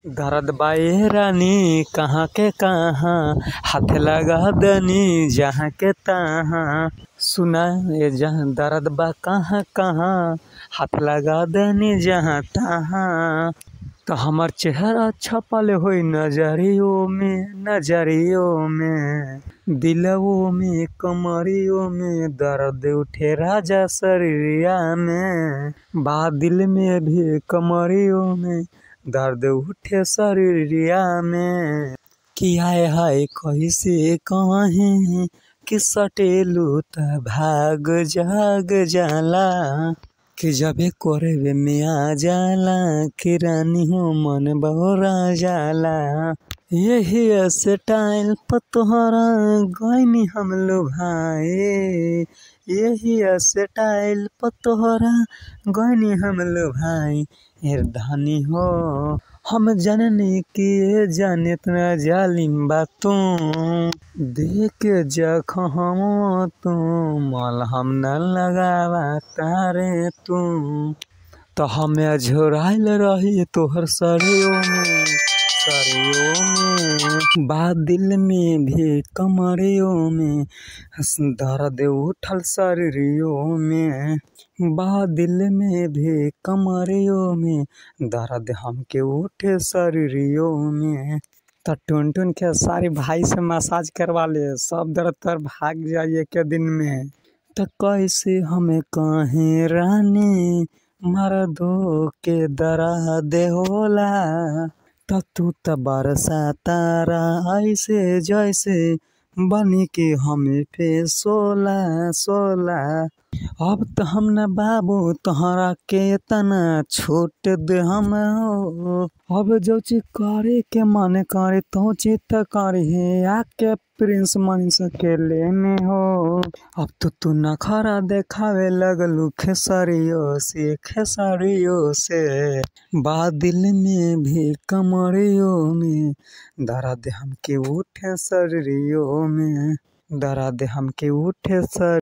दर्द बाए रानी कहाँ के कहाँ, हाथ लगा दनी जहाँ के तहाँ। सुना ये जहाँ दर्द बा कहाँ कहाँ, हाथ लगा दनी जहाँ तहाँ। तो हमार चेहरा छपल होई नजरियों में, दिलवों में कमरियों में, दर्द उठे राजा शरीरिया में। बादल में भी कमरियों में दर्द उठे शरीरिया में। कि आए हाय कैसे कहीं कि सटेलू त भाग जाग जाला, कि जबे कोरवे में आ जाला कि रानी हो मन बहरा जाला। यही स्टाइल पर तोहरा गइनी हम लो भाई, यही स्टाइल पर तोहरा गइनी हम लो भाई। धनी हो हम जननी कि जाने इतना जालिम बा तू, देख जखम तू मलहम न लगावा तारे तू। तो हमें झोराइल रही तोहर सरियों में, बादल में भी कमरियों में, दर्द उठल शरीरियों में। बादल में भी कमरियों में, दर्द हमके उठे शरीरियों में। तो टुन टुन के सारी भाई से मसाज करवा ले, सब दर्द तर भाग जाइए के दिन में। तो कैसे हमें कहे रानी मर्दों के दर्द होला, तो तू त बरसा तारा ऐसे जैसे बनी के हमें पे सोला। अब तो हम न बाबू तोहरा के तना छोट दे हम हो। अब जो चीज करे के मन करे तो चीज त करे आके प्रिंस मनीष के लेने हो। अब तो तू नखरा देखावे लगलू खेसारियों से। बादल में भी कमरियों में, दर्द हमके उठे शरीरियों में, दर्द हमके उठे